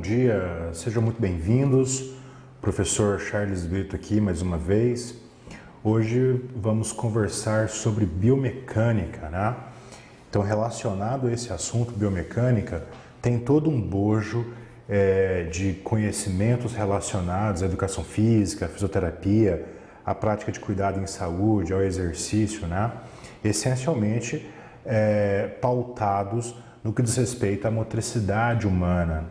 dia, sejam muito bem-vindos. Professor Charles Brito aqui mais uma vez. Hoje vamos conversar sobre biomecânica, né? Então, relacionado a esse assunto, biomecânica, tem todo um bojo de conhecimentos relacionados à educação física, à fisioterapia, à prática de cuidado em saúde, ao exercício, né? Essencialmente pautados no que diz respeito à motricidade humana,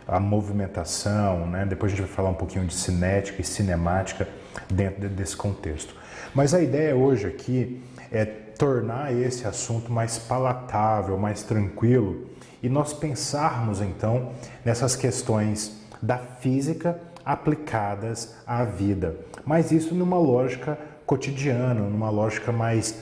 à movimentação, né? Depois a gente vai falar um pouquinho de cinética e cinemática dentro desse contexto. Mas a ideia hoje aqui é tornar esse assunto mais palatável, mais tranquilo e nós pensarmos então nessas questões da física aplicadas à vida, mas isso numa lógica cotidiana, numa lógica mais,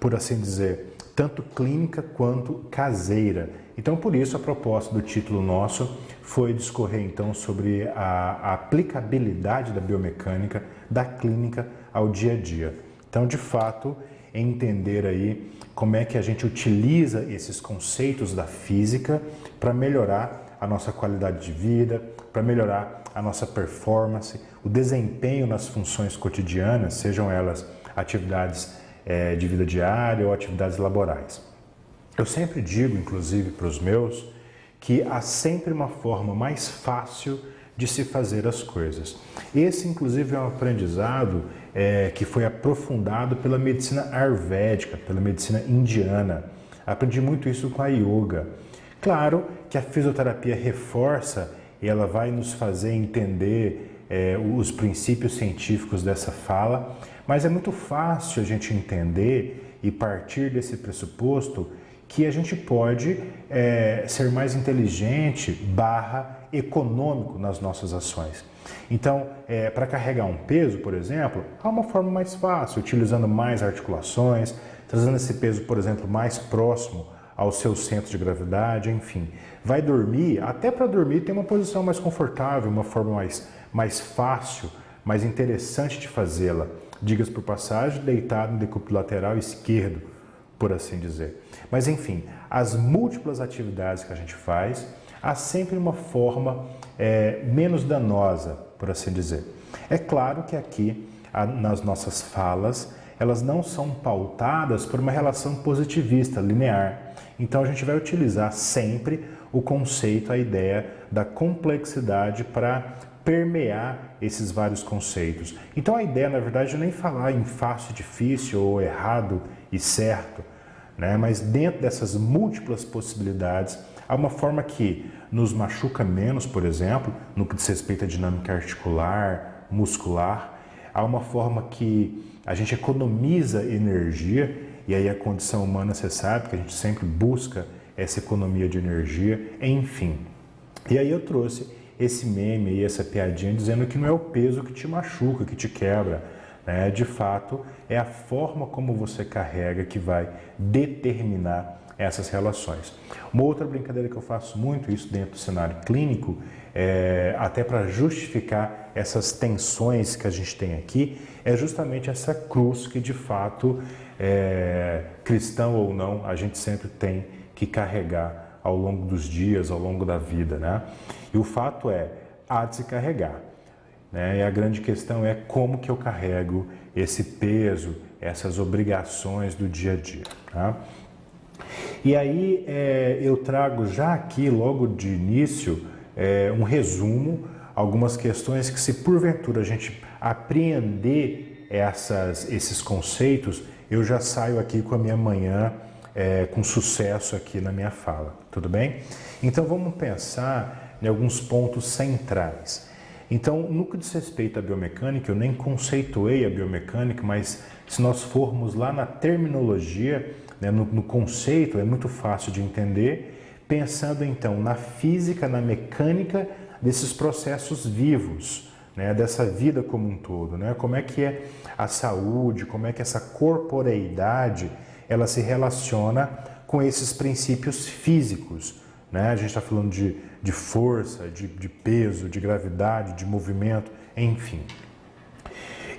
por assim dizer, tanto clínica quanto caseira. Então, por isso, a proposta do título nosso foi discorrer, então, sobre a aplicabilidade da biomecânica, da clínica ao dia a dia. Então, de fato, entender aí como é que a gente utiliza esses conceitos da física para melhorar a nossa qualidade de vida, para melhorar a nossa performance, o desempenho nas funções cotidianas, sejam elas atividades de vida diária ou atividades laborais. Eu sempre digo, inclusive para os meus, que há sempre uma forma mais fácil de se fazer as coisas. Esse, inclusive, é um aprendizado que foi aprofundado pela medicina ayurvédica, pela medicina indiana. Aprendi muito isso com a yoga. Claro que a fisioterapia reforça e ela vai nos fazer entender os princípios científicos dessa fala, mas é muito fácil a gente entender e partir desse pressuposto que a gente pode ser mais inteligente / econômico nas nossas ações. Então, para carregar um peso, por exemplo, há uma forma mais fácil, utilizando mais articulações, trazendo esse peso, por exemplo, mais próximo ao seu centro de gravidade, enfim. Vai dormir, até para dormir tem uma posição mais confortável, uma forma mais fácil, mais interessante de fazê-la. Diga-se por passagem, deitado no decúbito lateral esquerdo, por assim dizer. Mas enfim, as múltiplas atividades que a gente faz, há sempre uma forma menos danosa, por assim dizer. É claro que aqui, nas nossas falas, elas não são pautadas por uma relação positivista, linear. Então a gente vai utilizar sempre o conceito, a ideia da complexidade para permear esses vários conceitos. Então a ideia, na verdade, é nem falar em fácil, difícil ou errado e certo, né? Mas dentro dessas múltiplas possibilidades, há uma forma que nos machuca menos, por exemplo, no que diz respeito à dinâmica articular, muscular. Há uma forma que a gente economiza energia, e aí a condição humana, você sabe que a gente sempre busca essa economia de energia, enfim. E aí eu trouxe esse meme e essa piadinha dizendo que não é o peso que te machuca, que te quebra, né? De fato, é a forma como você carrega que vai determinar essas relações. Uma outra brincadeira que eu faço muito, isso dentro do cenário clínico, até para justificar essas tensões que a gente tem aqui, é justamente essa cruz que de fato, cristão ou não, a gente sempre tem que carregar ao longo dos dias, ao longo da vida, né? E o fato há de se carregar, né? E a grande questão é como que eu carrego esse peso, essas obrigações do dia a dia, tá? E aí eu trago já aqui, logo de início, um resumo, algumas questões que, se porventura a gente apreender esses conceitos, eu já saio aqui com a minha manhã com sucesso aqui na minha fala, tudo bem? Então vamos pensar em alguns pontos centrais. Então, no que diz respeito à biomecânica, eu nem conceituei a biomecânica, mas se nós formos lá na terminologia, né, no conceito, é muito fácil de entender, pensando então na física, na mecânica desses processos vivos, né, dessa vida como um todo, né? Como é que é a saúde, como é que essa corporeidade ela se relaciona com esses princípios físicos, né? A gente está falando de força, de peso, de gravidade, de movimento, enfim.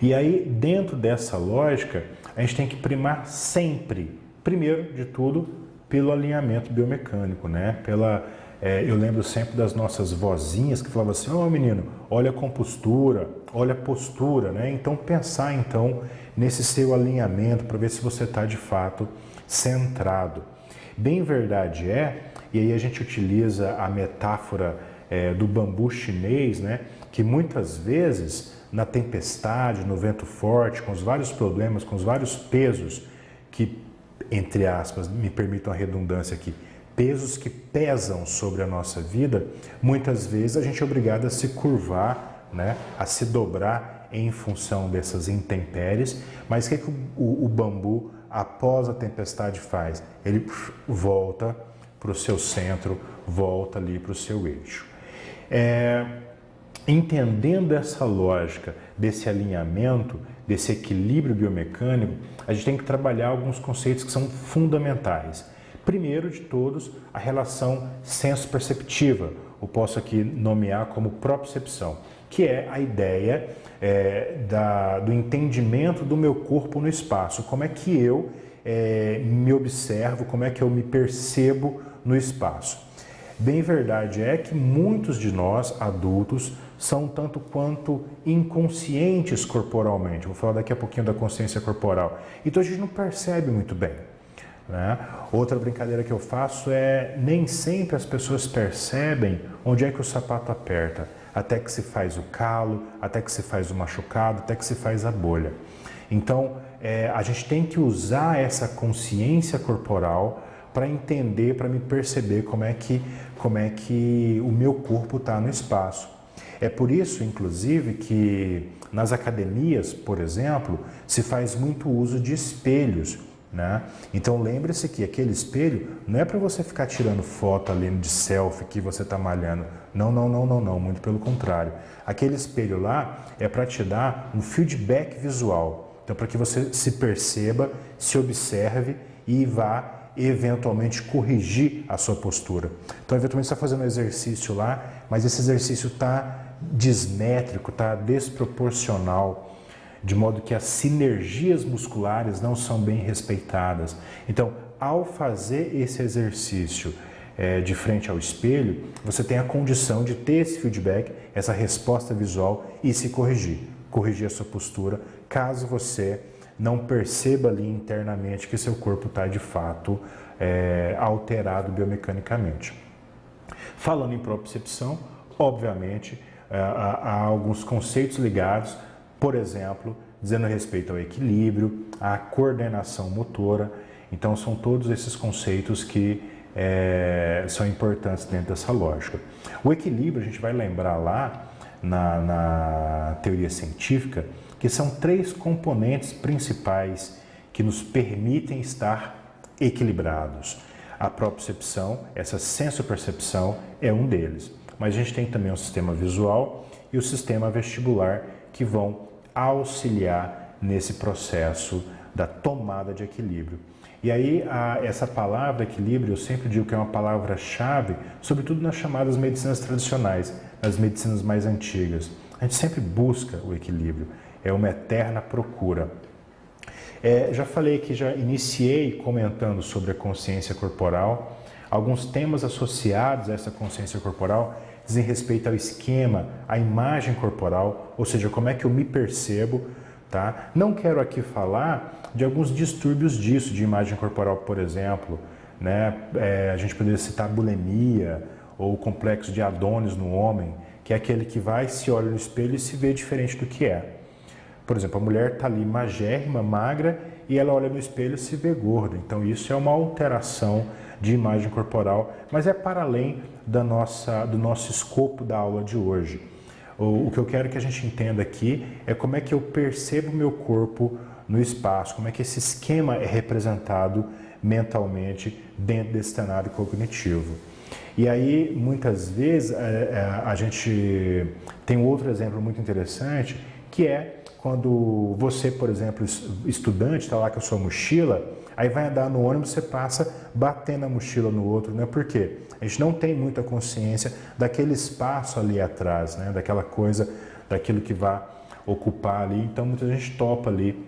E aí, dentro dessa lógica, a gente tem que primar sempre, primeiro de tudo, pelo alinhamento biomecânico, né? Eu lembro sempre das nossas vozinhas que falavam assim: "Ô menino, olha a compostura, olha a postura", né? Então pensar então nesse seu alinhamento para ver se você está de fato centrado. Bem verdade e aí a gente utiliza a metáfora do bambu chinês, né? Que muitas vezes na tempestade, no vento forte, com os vários problemas, com os vários pesos que, entre aspas, me permitam a redundância aqui, pesos que pesam sobre a nossa vida, muitas vezes a gente é obrigado a se curvar, né? A se dobrar em função dessas intempéries. Mas o que o bambu, após a tempestade, faz? Ele volta para o seu centro, volta ali para o seu eixo. Entendendo essa lógica desse alinhamento, desse equilíbrio biomecânico, a gente tem que trabalhar alguns conceitos que são fundamentais. Primeiro de todos, a relação senso-perceptiva, eu posso aqui nomear como propriocepção, que é a ideia do entendimento do meu corpo no espaço. Como é que eu me observo, como é que eu me percebo no espaço. Bem verdade que muitos de nós, adultos, são tanto quanto inconscientes corporalmente. Vou falar daqui a pouquinho da consciência corporal. Então a gente não percebe muito bem, né? Outra brincadeira que eu faço nem sempre as pessoas percebem onde é que o sapato aperta, até que se faz o calo, até que se faz o machucado, até que se faz a bolha. Então a gente tem que usar essa consciência corporal para entender, para me perceber como é que o meu corpo está no espaço. É por isso, inclusive, que nas academias, por exemplo, se faz muito uso de espelhos, né? Então lembre-se que aquele espelho não é para você ficar tirando foto ali de selfie que você está malhando. Não, muito pelo contrário. Aquele espelho lá é para te dar um feedback visual. Então para que você se perceba, se observe e vá eventualmente corrigir a sua postura. Então, eventualmente você está fazendo um exercício lá, mas esse exercício está dismétrico, está desproporcional, de modo que as sinergias musculares não são bem respeitadas. Então, ao fazer esse exercício de frente ao espelho, você tem a condição de ter esse feedback, essa resposta visual e se corrigir a sua postura, caso você não perceba ali internamente que seu corpo está de fato alterado biomecanicamente. Falando em propriocepção, obviamente, há alguns conceitos ligados, por exemplo, dizendo respeito ao equilíbrio, à coordenação motora. Então, são todos esses conceitos que são importantes dentro dessa lógica. O equilíbrio, a gente vai lembrar lá na teoria científica, que são 3 componentes principais que nos permitem estar equilibrados. A propriocepção, essa sensopercepção é um deles. Mas a gente tem também o sistema visual e o sistema vestibular que vão auxiliar nesse processo da tomada de equilíbrio. E aí, essa palavra equilíbrio, eu sempre digo que é uma palavra-chave, sobretudo nas chamadas medicinas tradicionais, nas medicinas mais antigas. A gente sempre busca o equilíbrio. É uma eterna procura. Já falei que já iniciei comentando sobre a consciência corporal. Alguns temas associados a essa consciência corporal dizem respeito ao esquema, à imagem corporal, ou seja, como é que eu me percebo, tá? Não quero aqui falar de alguns distúrbios disso, de imagem corporal, por exemplo, né? A gente poderia citar a bulimia ou o complexo de Adonis no homem, que é aquele que vai, se olha no espelho e se vê diferente do que é. Por exemplo, a mulher está ali magérrima, magra, e ela olha no espelho e se vê gorda. Então isso é uma alteração de imagem corporal, mas é para além do nosso escopo da aula de hoje. O que eu quero que a gente entenda aqui é como é que eu percebo o meu corpo no espaço, como é que esse esquema é representado mentalmente dentro desse cenário cognitivo. E aí, muitas vezes, a gente tem um outro exemplo muito interessante, que é quando você, por exemplo, estudante, está lá com a sua mochila, aí vai andar no ônibus, você passa batendo a mochila no outro, né? Por quê? A gente não tem muita consciência daquele espaço ali atrás, né? Daquela coisa, daquilo que vai ocupar ali. Então, muita gente topa ali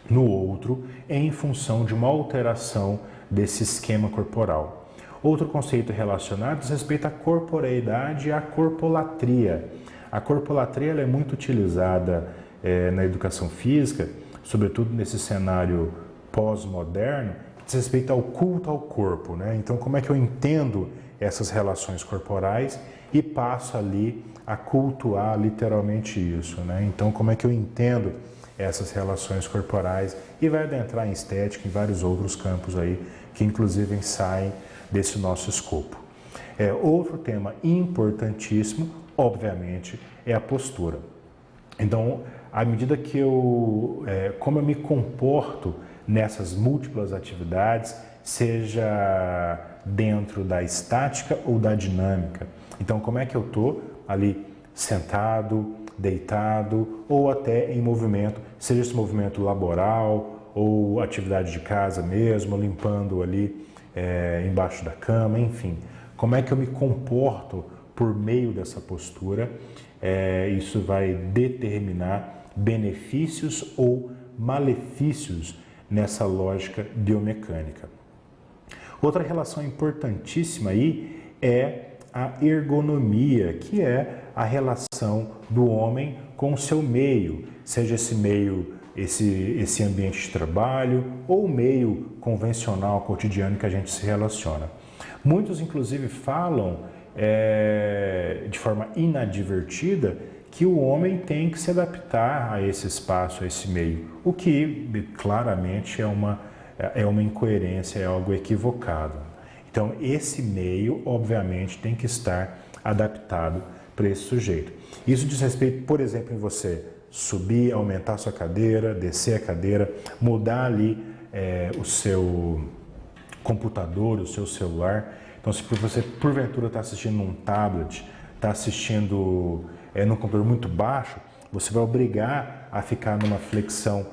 no outro em função de uma alteração desse esquema corporal. Outro conceito relacionado diz respeito à corporeidade e à corpolatria. A corpolatria ela é muito utilizada na educação física, sobretudo nesse cenário pós-moderno, que diz respeito ao culto ao corpo, né? Então, como é que eu entendo essas relações corporais e passo ali a cultuar literalmente isso, né? Então, como é que eu entendo essas relações corporais e vai adentrar em estética, em vários outros campos aí, que inclusive saem desse nosso escopo. Outro tema importantíssimo, obviamente, é a postura. Então, à medida que como eu me comporto nessas múltiplas atividades, seja dentro da estática ou da dinâmica. Então, como é que eu estou ali sentado, deitado ou até em movimento, seja esse movimento laboral ou atividade de casa mesmo, limpando ali embaixo da cama, enfim. Como é que eu me comporto por meio dessa postura? Isso vai determinar benefícios ou malefícios nessa lógica biomecânica. Outra relação importantíssima aí é a ergonomia, que é a relação do homem com o seu meio, seja esse meio, esse ambiente de trabalho ou o meio convencional, cotidiano que a gente se relaciona. Muitos, inclusive, falam de forma inadvertida que o homem tem que se adaptar a esse espaço, a esse meio, o que claramente é uma incoerência, é algo equivocado. Então, esse meio, obviamente, tem que estar adaptado para esse sujeito. Isso diz respeito, por exemplo, em você subir, aumentar a sua cadeira, descer a cadeira, mudar ali o seu computador, o seu celular. Então, se você, porventura, está assistindo num tablet, está assistindo num computador muito baixo, você vai obrigar a ficar numa flexão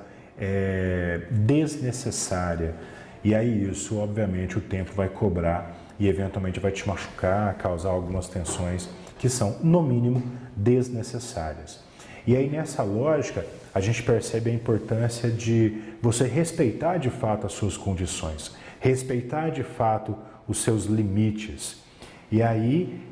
desnecessária. E aí isso, obviamente, o tempo vai cobrar e eventualmente vai te machucar, causar algumas tensões que são, no mínimo, desnecessárias. E aí nessa lógica, a gente percebe a importância de você respeitar de fato as suas condições, respeitar de fato os seus limites. E aí,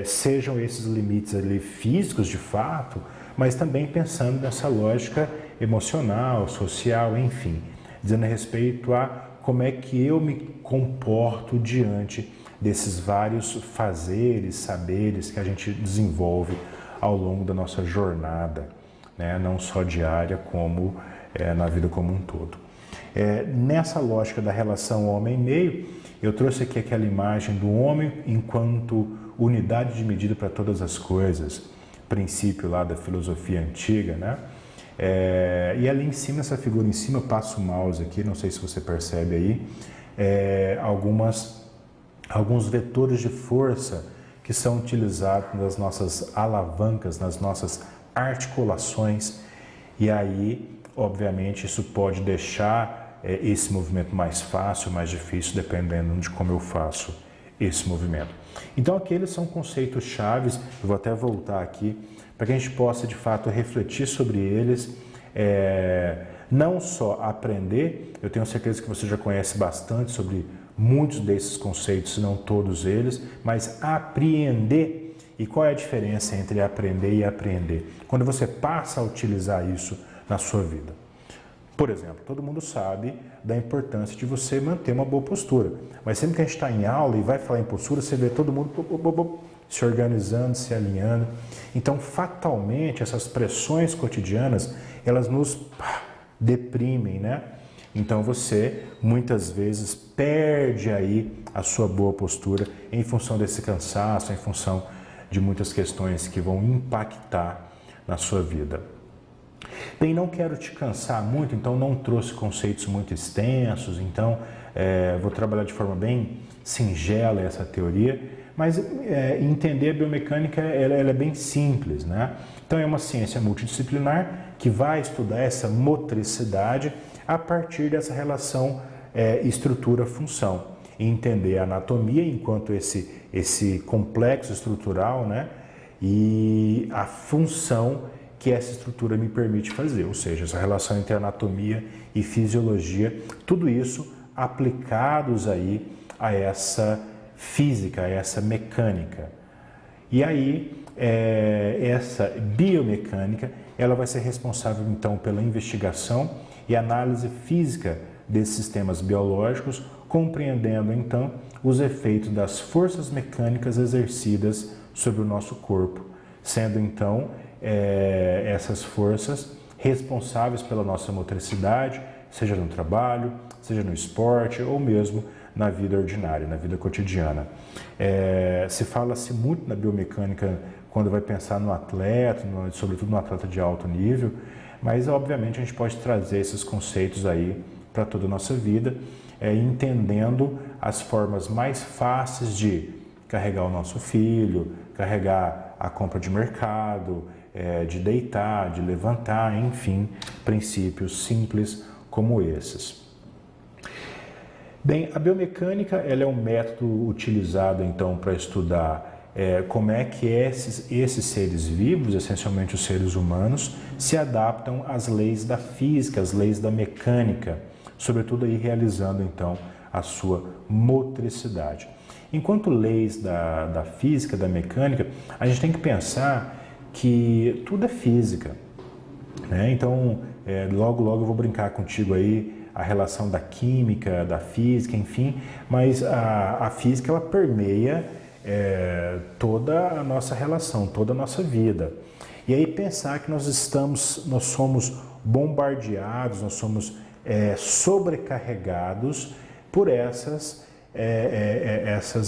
sejam esses limites ali físicos de fato, mas também pensando nessa lógica emocional, social, enfim, dizendo a respeito a como é que eu me comporto diante desses vários fazeres, saberes que a gente desenvolve ao longo da nossa jornada, né? Não só diária, como na vida como um todo. Nessa lógica da relação homem-meio, eu trouxe aqui aquela imagem do homem enquanto unidade de medida para todas as coisas, princípio lá da filosofia antiga, né? E ali em cima, essa figura em cima, eu passo o mouse aqui, não sei se você percebe aí, alguns vetores de força que são utilizados nas nossas alavancas, nas nossas articulações, e aí, obviamente, isso pode deixar esse movimento mais fácil, mais difícil, dependendo de como eu faço esse movimento. Então, aqueles são conceitos chaves, eu vou até voltar aqui, para que a gente possa, de fato, refletir sobre eles, não só aprender, eu tenho certeza que você já conhece bastante sobre muitos desses conceitos, se não todos eles, mas apreender. E qual é a diferença entre aprender e apreender? Quando você passa a utilizar isso na sua vida. Por exemplo, todo mundo sabe da importância de você manter uma boa postura, mas sempre que a gente está em aula e vai falar em postura, você vê todo mundo se organizando, se alinhando. Então, fatalmente, essas pressões cotidianas, elas nos deprimem, né? Então, você, muitas vezes, perde aí a sua boa postura em função desse cansaço, em função de muitas questões que vão impactar na sua vida. Bem, não quero te cansar muito, então não trouxe conceitos muito extensos, então vou trabalhar de forma bem singela essa teoria, mas entender a biomecânica ela é bem simples, né? Então é uma ciência multidisciplinar que vai estudar essa motricidade a partir dessa relação estrutura-função, e entender a anatomia enquanto esse complexo estrutural, né? E a função que essa estrutura me permite fazer, ou seja, essa relação entre anatomia e fisiologia, tudo isso aplicados aí a essa física, a essa mecânica. E aí, essa biomecânica, ela vai ser responsável então pela investigação e análise física desses sistemas biológicos, compreendendo então os efeitos das forças mecânicas exercidas sobre o nosso corpo, sendo então essas forças responsáveis pela nossa motricidade, seja no trabalho, seja no esporte ou mesmo na vida ordinária, na vida cotidiana. Se fala-se muito na biomecânica quando vai pensar no atleta, sobretudo no atleta de alto nível, mas obviamente a gente pode trazer esses conceitos aí para toda a nossa vida, entendendo as formas mais fáceis de carregar o nosso filho, carregar a compra de mercado, de deitar, de levantar, enfim, princípios simples como esses. Bem, a biomecânica ela é um método utilizado então para estudar como é que esses seres vivos, essencialmente os seres humanos, se adaptam às leis da física, às leis da mecânica, sobretudo aí realizando então a sua motricidade. Enquanto leis da física, da mecânica, a gente tem que pensar que tudo é física, né? Então, logo eu vou brincar contigo aí a relação da química, da física, enfim, mas a física ela permeia toda a nossa relação, toda a nossa vida. E aí pensar que nós somos bombardeados, nós somos sobrecarregados por essas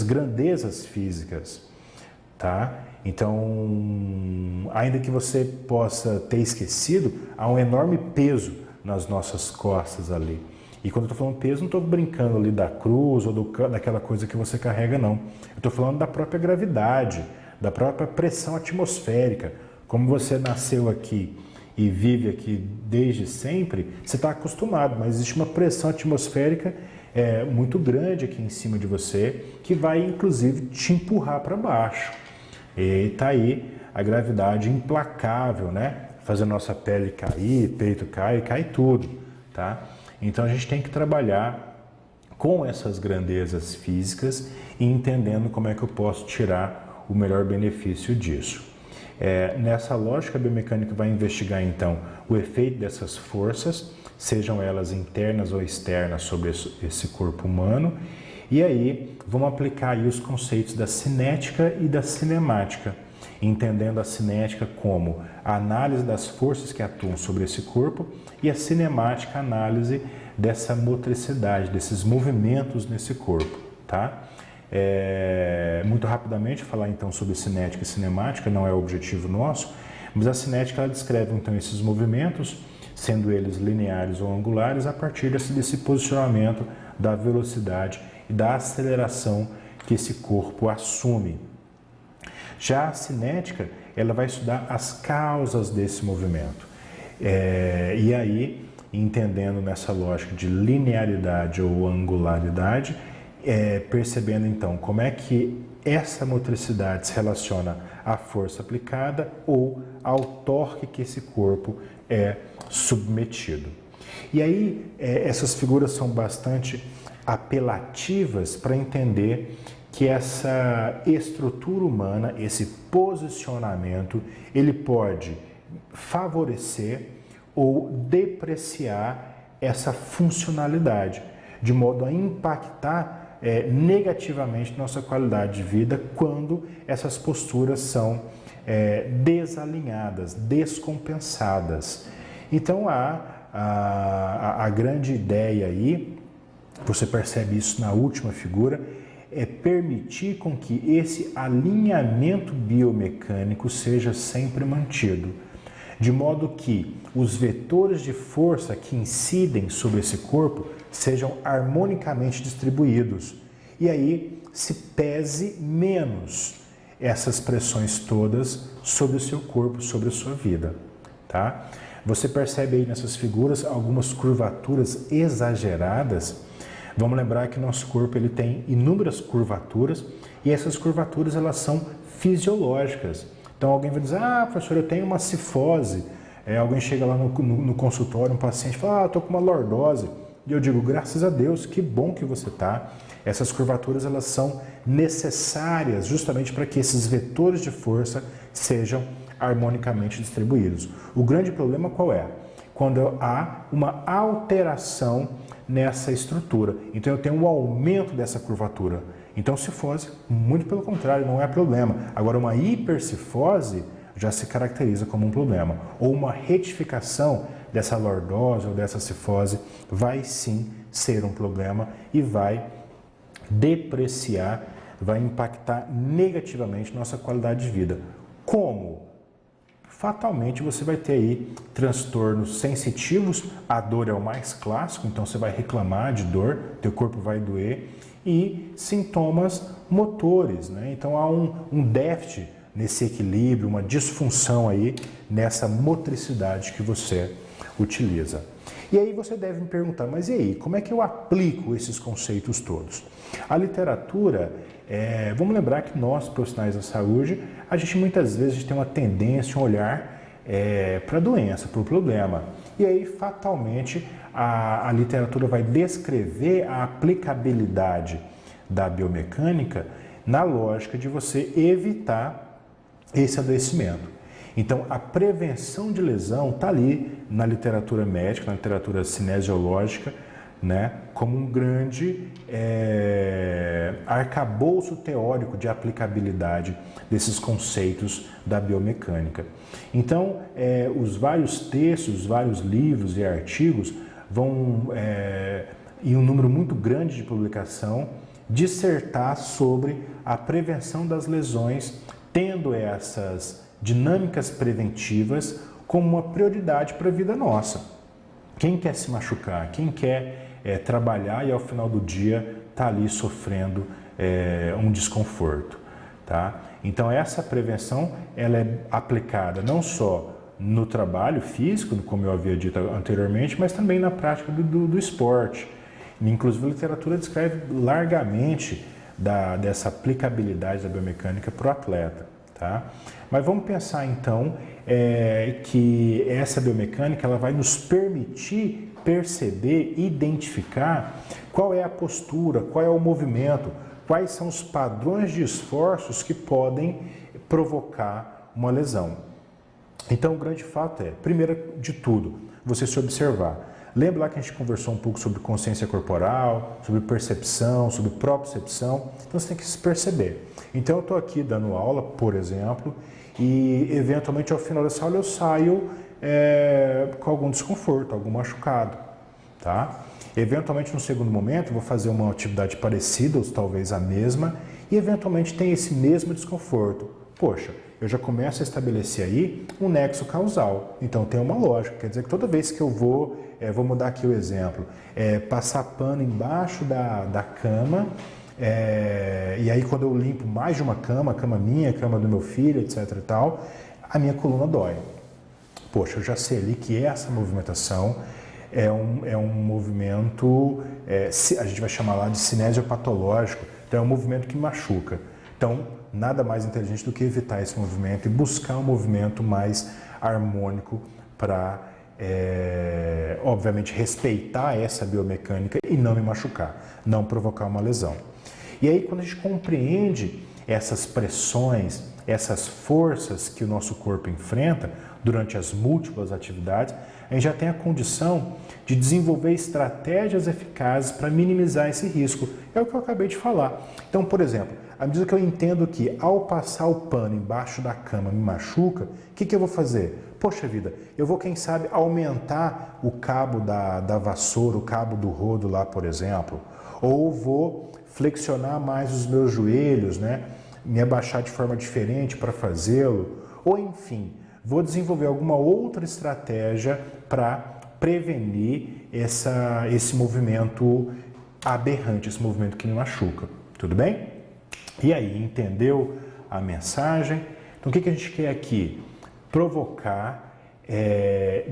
grandezas físicas, tá? Então, ainda que você possa ter esquecido, há um enorme peso nas nossas costas ali. E quando eu estou falando peso, não estou brincando ali da cruz ou daquela coisa que você carrega, não. Eu estou falando da própria gravidade, da própria pressão atmosférica. Como você nasceu aqui e vive aqui desde sempre, você está acostumado, mas existe uma pressão atmosférica muito grande aqui em cima de você, que vai inclusive te empurrar para baixo. E está aí a gravidade implacável, né? Fazendo nossa pele cair, peito cai tudo, tá? Então a gente tem que trabalhar com essas grandezas físicas e entendendo como é que eu posso tirar o melhor benefício disso. Nessa lógica, a biomecânica vai investigar então o efeito dessas forças, sejam elas internas ou externas sobre esse corpo humano, e aí vamos aplicar aí os conceitos da cinética e da cinemática, entendendo a cinética como a análise das forças que atuam sobre esse corpo e a cinemática, a análise dessa motricidade, desses movimentos nesse corpo, tá? Muito rapidamente falar então sobre cinética e cinemática, não é o objetivo nosso, mas a cinética ela descreve então esses movimentos, sendo eles lineares ou angulares, a partir desse posicionamento da velocidade e da aceleração que esse corpo assume. Já a cinética, ela vai estudar as causas desse movimento. E aí, entendendo nessa lógica de linearidade ou angularidade, percebendo então como é que essa motricidade se relaciona à força aplicada ou ao torque que esse corpo é submetido. E aí, essas figuras são bastante apelativas para entender que essa estrutura humana, esse posicionamento, ele pode favorecer ou depreciar essa funcionalidade, de modo a impactar negativamente nossa qualidade de vida quando essas posturas são desalinhadas, descompensadas. Então a grande ideia aí, você percebe isso na última figura, é permitir com que esse alinhamento biomecânico seja sempre mantido, de modo que os vetores de força que incidem sobre esse corpo sejam harmonicamente distribuídos e aí se pese menos essas pressões todas sobre o seu corpo, sobre a sua vida, tá? Você percebe aí nessas figuras algumas curvaturas exageradas. Vamos lembrar que nosso corpo ele tem inúmeras curvaturas e essas curvaturas elas são fisiológicas. Então alguém vai dizer, professor, eu tenho uma cifose. Alguém chega lá no consultório, um paciente fala, estou com uma lordose. E eu digo, graças a Deus, que bom que você está. Essas curvaturas, elas são necessárias justamente para que esses vetores de força sejam harmonicamente distribuídos. O grande problema qual é? Quando há uma alteração nessa estrutura. Então eu tenho um aumento dessa curvatura. Então cifose, muito pelo contrário, não é problema. Agora uma hipercifose já se caracteriza como um problema. Ou uma retificação dessa lordose ou dessa cifose vai sim ser um problema e vai depreciar, vai impactar negativamente nossa qualidade de vida. Como? Fatalmente você vai ter aí transtornos sensitivos, a dor é o mais clássico, então você vai reclamar de dor, teu corpo vai doer, e sintomas motores, né? Então há um déficit nesse equilíbrio, uma disfunção aí nessa motricidade que você utiliza. E aí você deve me perguntar, mas e aí, como é que eu aplico esses conceitos todos? A literatura, vamos lembrar que nós, profissionais da saúde, a gente muitas vezes tem uma tendência, um olhar para a doença, para o problema. E aí, fatalmente, a literatura vai descrever a aplicabilidade da biomecânica na lógica de você evitar esse adoecimento. Então, a prevenção de lesão está ali na literatura médica, na literatura cinesiológica, né, como um grande arcabouço teórico de aplicabilidade desses conceitos da biomecânica. Então, os vários textos, vários livros e artigos vão, em um número muito grande de publicação, dissertar sobre a prevenção das lesões, tendo essas dinâmicas preventivas como uma prioridade para a vida nossa. Quem quer se machucar, quem quer trabalhar e ao final do dia está ali sofrendo um desconforto, tá? Então essa prevenção ela é aplicada não só no trabalho físico, como eu havia dito anteriormente, mas também na prática do esporte. Inclusive a literatura descreve largamente dessa aplicabilidade da biomecânica para o atleta, tá? Mas vamos pensar então que essa biomecânica ela vai nos permitir perceber, identificar qual é a postura, qual é o movimento, quais são os padrões de esforços que podem provocar uma lesão. Então o grande fato primeiro de tudo, você se observar. Lembra lá que a gente conversou um pouco sobre consciência corporal, sobre percepção, sobre propriocepção? Então você tem que se perceber. Então eu estou aqui dando aula, por exemplo, e eventualmente ao final dessa aula eu saio com algum desconforto, algum machucado, tá? Eventualmente no segundo momento eu vou fazer uma atividade parecida, ou talvez a mesma, e eventualmente tem esse mesmo desconforto. Poxa, eu já começo a estabelecer aí um nexo causal. Então tem uma lógica, quer dizer que toda vez que eu vou mudar aqui o exemplo, passar pano embaixo da cama, e aí quando eu limpo mais de uma cama, a cama minha, a cama do meu filho, etc e tal, a minha coluna dói. Poxa, eu já sei ali que essa movimentação é um movimento, a gente vai chamar lá de cinesiopatológico, então é um movimento que machuca. Então, nada mais inteligente do que evitar esse movimento e buscar um movimento mais harmônico para, obviamente, respeitar essa biomecânica e não me machucar, não provocar uma lesão. E aí, quando a gente compreende essas pressões, essas forças que o nosso corpo enfrenta durante as múltiplas atividades, a gente já tem a condição de desenvolver estratégias eficazes para minimizar esse risco. É o que eu acabei de falar. Então, por exemplo, à medida que eu entendo que ao passar o pano embaixo da cama me machuca, o que eu vou fazer? Poxa vida, eu vou, quem sabe, aumentar o cabo da vassoura, o cabo do rodo lá, por exemplo, ou vou flexionar mais os meus joelhos, né? Me abaixar de forma diferente para fazê-lo, ou enfim, vou desenvolver alguma outra estratégia para prevenir esse movimento aberrante, esse movimento que me machuca. Tudo bem? E aí, entendeu a mensagem? Então, o que a gente quer aqui? Provocar,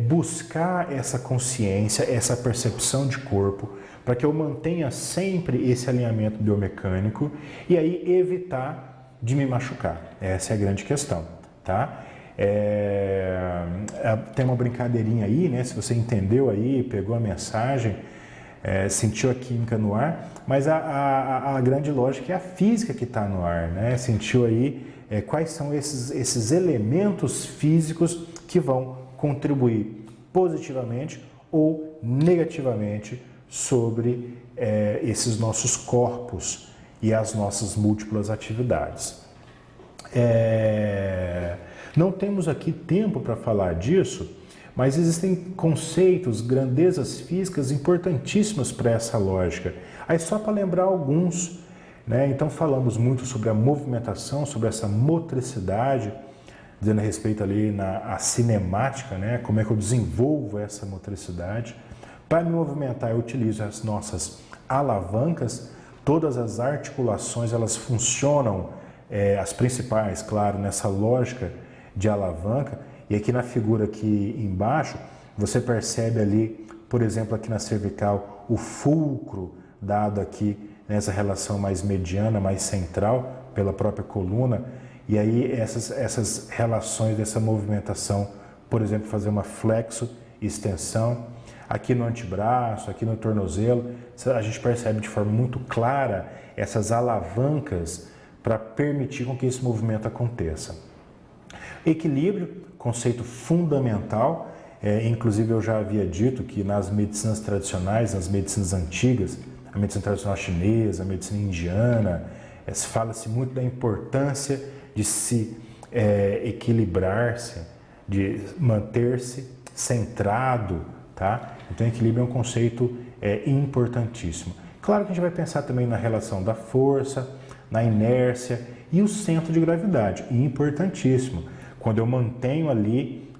buscar essa consciência, essa percepção de corpo, para que eu mantenha sempre esse alinhamento biomecânico e aí evitar de me machucar. Essa é a grande questão, tá? Tem uma brincadeirinha aí, né? Se você entendeu aí, pegou a mensagem, sentiu a química no ar, mas a grande lógica é a física que está no ar, né? Sentiu aí quais são esses elementos físicos que vão contribuir positivamente ou negativamente sobre esses nossos corpos e as nossas múltiplas atividades. Não temos aqui tempo para falar disso, mas existem conceitos, grandezas físicas importantíssimas para essa lógica. Aí só para lembrar alguns, né? Então falamos muito sobre a movimentação, sobre essa motricidade, dizendo a respeito ali a cinemática, né? Como é que eu desenvolvo essa motricidade. Para me movimentar, eu utilizo as nossas alavancas, todas as articulações, elas funcionam, as principais, claro, nessa lógica de alavanca. E aqui na figura aqui embaixo, você percebe ali, por exemplo, aqui na cervical, o fulcro dado aqui nessa relação mais mediana, mais central, pela própria coluna. E aí essas relações dessa movimentação, por exemplo, fazer uma flexo, extensão. Aqui no antebraço, aqui no tornozelo, a gente percebe de forma muito clara essas alavancas para permitir com que esse movimento aconteça. Equilíbrio, conceito fundamental, inclusive eu já havia dito que nas medicinas tradicionais, nas medicinas antigas, a medicina tradicional chinesa, a medicina indiana, fala-se muito da importância de se equilibrar-se, de manter-se centrado, tá? Então equilíbrio é um conceito importantíssimo. Claro que a gente vai pensar também na relação da força, na inércia e o centro de gravidade, importantíssimo. Quando eu mantenho ali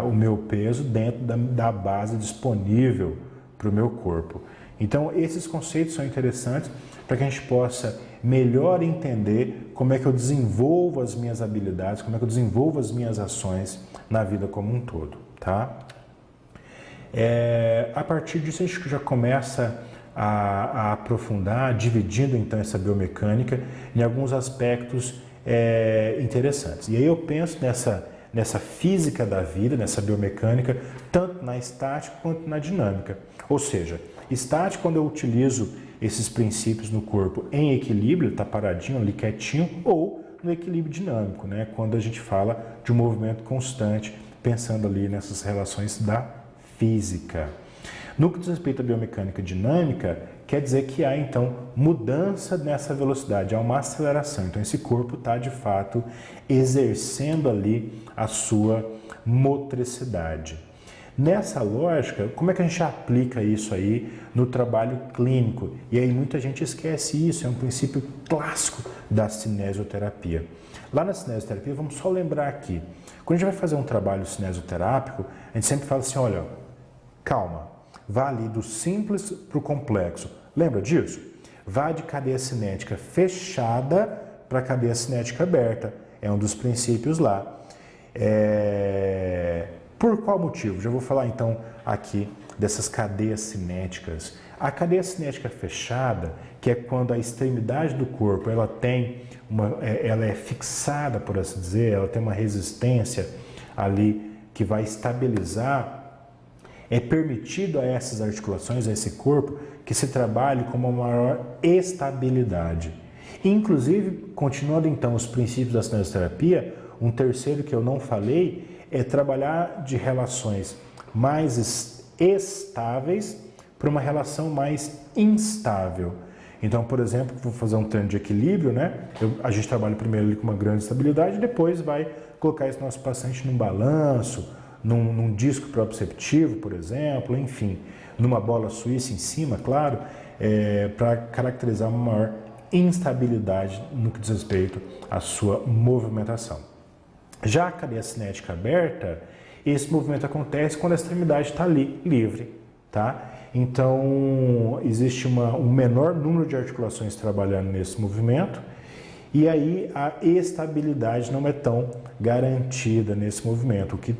o meu peso dentro da base disponível para o meu corpo. Então, esses conceitos são interessantes para que a gente possa melhor entender como é que eu desenvolvo as minhas habilidades, como é que eu desenvolvo as minhas ações na vida como um todo, tá? A partir disso, a gente já começa a aprofundar, dividindo então essa biomecânica em alguns aspectos interessantes. E aí eu penso nessa física da vida, nessa biomecânica, tanto na estática quanto na dinâmica. Ou seja, estática quando eu utilizo esses princípios no corpo em equilíbrio, ele está paradinho, ali quietinho, ou no equilíbrio dinâmico, né? Quando a gente fala de um movimento constante, pensando ali nessas relações da física. No que diz respeito à biomecânica dinâmica, quer dizer que há então mudança nessa velocidade, há uma aceleração. Então esse corpo está de fato exercendo ali a sua motricidade. Nessa lógica, como é que a gente aplica isso aí no trabalho clínico? E aí muita gente esquece isso, é um princípio clássico da cinesioterapia. Lá na cinesioterapia, vamos só lembrar aqui, quando a gente vai fazer um trabalho cinesioterápico, a gente sempre fala assim, olha, calma, vá ali do simples para o complexo. Lembra disso? Vá de cadeia cinética fechada para cadeia cinética aberta. É um dos princípios lá. Por qual motivo? Já vou falar então aqui dessas cadeias cinéticas. A cadeia cinética fechada, que é quando a extremidade do corpo ela é fixada, por assim dizer, ela tem uma resistência ali que vai estabilizar. É permitido a essas articulações, a esse corpo, que se trabalhe com uma maior estabilidade. Inclusive, continuando então os princípios da cinesioterapia, um terceiro que eu não falei é trabalhar de relações mais estáveis para uma relação mais instável. Então, por exemplo, vou fazer um treino de equilíbrio, né? A gente trabalha primeiro ali com uma grande estabilidade, depois vai colocar esse nosso paciente num balanço, num disco proprioceptivo, por exemplo, enfim, numa bola suíça em cima, claro, para caracterizar uma maior instabilidade no que diz respeito à sua movimentação. Já a cadeia cinética aberta, esse movimento acontece quando a extremidade está ali, livre, tá? Então, existe um menor número de articulações trabalhando nesse movimento e aí a estabilidade não é tão garantida nesse movimento, o que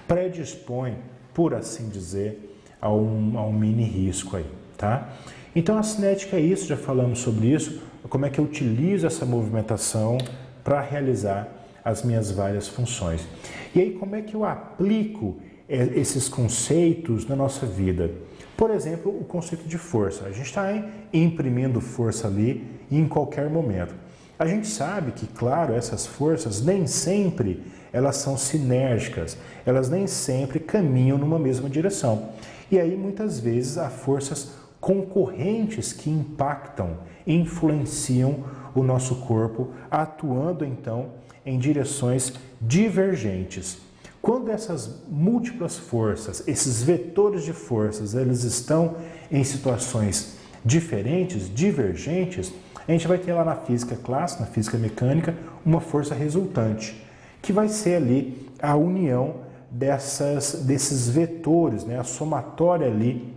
predispõe, por assim dizer, a um mini risco aí, tá? Então a cinética é isso, já falamos sobre isso, como é que eu utilizo essa movimentação para realizar as minhas várias funções. E aí como é que eu aplico esses conceitos na nossa vida? Por exemplo, o conceito de força. A gente está imprimindo força ali em qualquer momento. A gente sabe que, claro, essas forças nem sempre elas são sinérgicas, elas nem sempre caminham numa mesma direção. E aí, muitas vezes, há forças concorrentes que impactam, influenciam o nosso corpo, atuando, então, em direções divergentes. Quando essas múltiplas forças, esses vetores de forças, eles estão em situações diferentes, divergentes, a gente vai ter lá na física clássica, na física mecânica, uma força resultante, que vai ser ali a união desses vetores, né? A somatória ali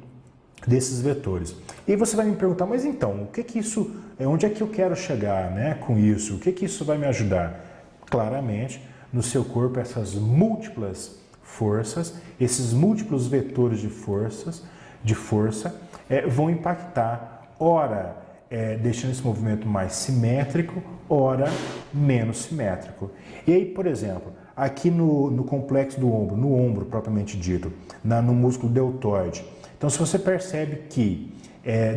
desses vetores. E aí você vai me perguntar, mas então, o que que isso, onde é que eu quero chegar, né, com isso? O que que isso vai me ajudar? Claramente, no seu corpo, essas múltiplas forças, esses múltiplos vetores de força, vão impactar, ora, deixando esse movimento mais simétrico, ora menos simétrico. E aí, por exemplo, aqui no complexo do ombro, no ombro propriamente dito, no músculo deltoide. Então, se você percebe que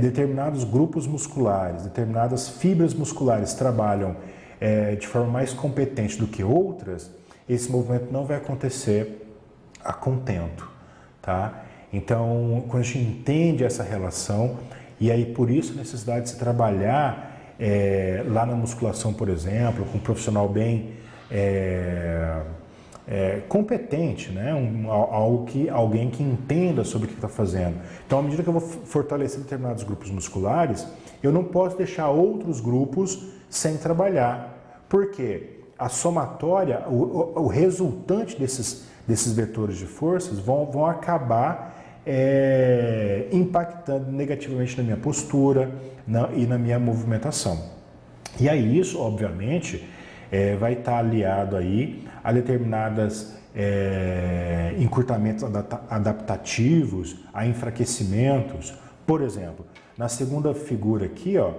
determinados grupos musculares, determinadas fibras musculares trabalham de forma mais competente do que outras, esse movimento não vai acontecer a contento, tá? Então, quando a gente entende essa relação, e aí por isso a necessidade de se trabalhar lá na musculação, por exemplo, com um profissional bem competente, né? Alguém que entenda sobre o que está fazendo. Então, à medida que eu vou fortalecer determinados grupos musculares, eu não posso deixar outros grupos sem trabalhar. Por quê? A somatória, o resultante desses vetores de forças vão acabar impactando negativamente na minha postura e na minha movimentação. E aí isso, obviamente, vai estar aliado aí a determinadas encurtamentos adaptativos, a enfraquecimentos. Por exemplo, na segunda figura aqui, ó,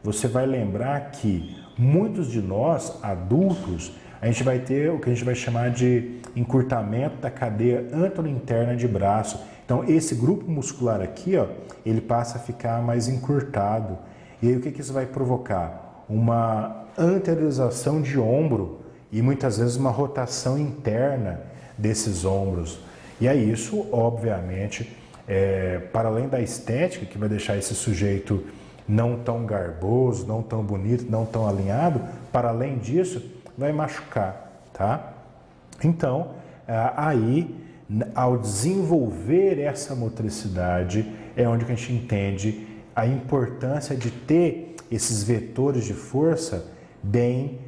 você vai lembrar que muitos de nós, adultos, a gente vai ter o que a gente vai chamar de encurtamento da cadeia anterointerna de braço. Então, esse grupo muscular aqui, ó, ele passa a ficar mais encurtado. E aí, o que isso vai provocar? Uma anteriorização de ombro e muitas vezes uma rotação interna desses ombros. E aí, isso, obviamente, para além da estética, que vai deixar esse sujeito não tão garboso, não tão bonito, não tão alinhado, para além disso, vai machucar, tá? Então, aí, ao desenvolver essa motricidade, é onde que a gente entende a importância de ter esses vetores de força bem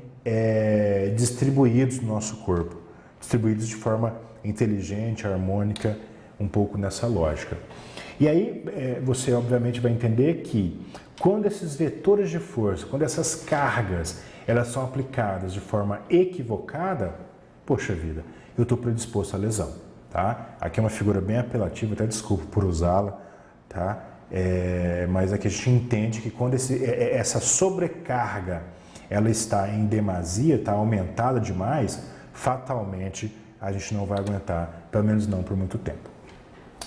distribuídos no nosso corpo, distribuídos de forma inteligente, harmônica, um pouco nessa lógica. E aí você obviamente vai entender que quando esses vetores de força, quando essas cargas, elas são aplicadas de forma equivocada, poxa vida, eu estou predisposto à lesão, tá? Aqui é uma figura bem apelativa, até desculpa por usá-la, tá? Mas aqui a gente entende que quando essa sobrecarga, ela está em demasia, está aumentada demais, fatalmente a gente não vai aguentar, pelo menos não por muito tempo.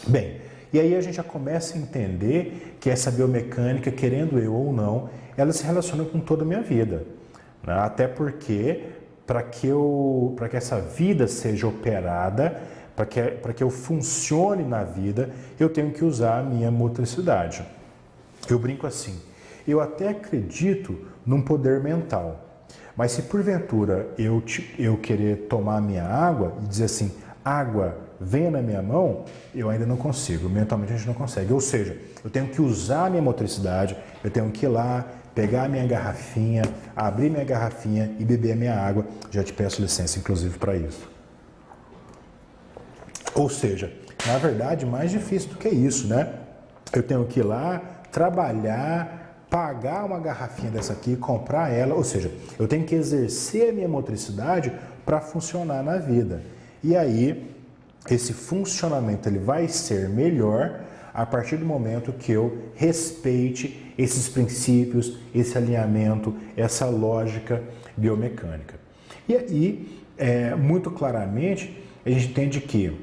Bem, e aí a gente já começa a entender que essa biomecânica, querendo eu ou não, ela se relaciona com toda a minha vida, né? Até porque, para que essa vida seja operada, para que eu funcione na vida, eu tenho que usar a minha motricidade. Eu brinco assim, eu até acredito num poder mental, mas se porventura eu querer tomar a minha água e dizer assim, água, venha na minha mão, eu ainda não consigo, mentalmente a gente não consegue. Ou seja, eu tenho que usar a minha motricidade, eu tenho que ir lá, pegar a minha garrafinha, abrir minha garrafinha e beber a minha água. Já te peço licença, inclusive, para isso. Ou seja, na verdade, mais difícil do que isso, né? Eu tenho que ir lá, trabalhar, pagar uma garrafinha dessa aqui, comprar ela, ou seja, eu tenho que exercer a minha motricidade para funcionar na vida. E aí, esse funcionamento ele vai ser melhor a partir do momento que eu respeite esses princípios, esse alinhamento, essa lógica biomecânica. E aí, muito claramente, a gente entende que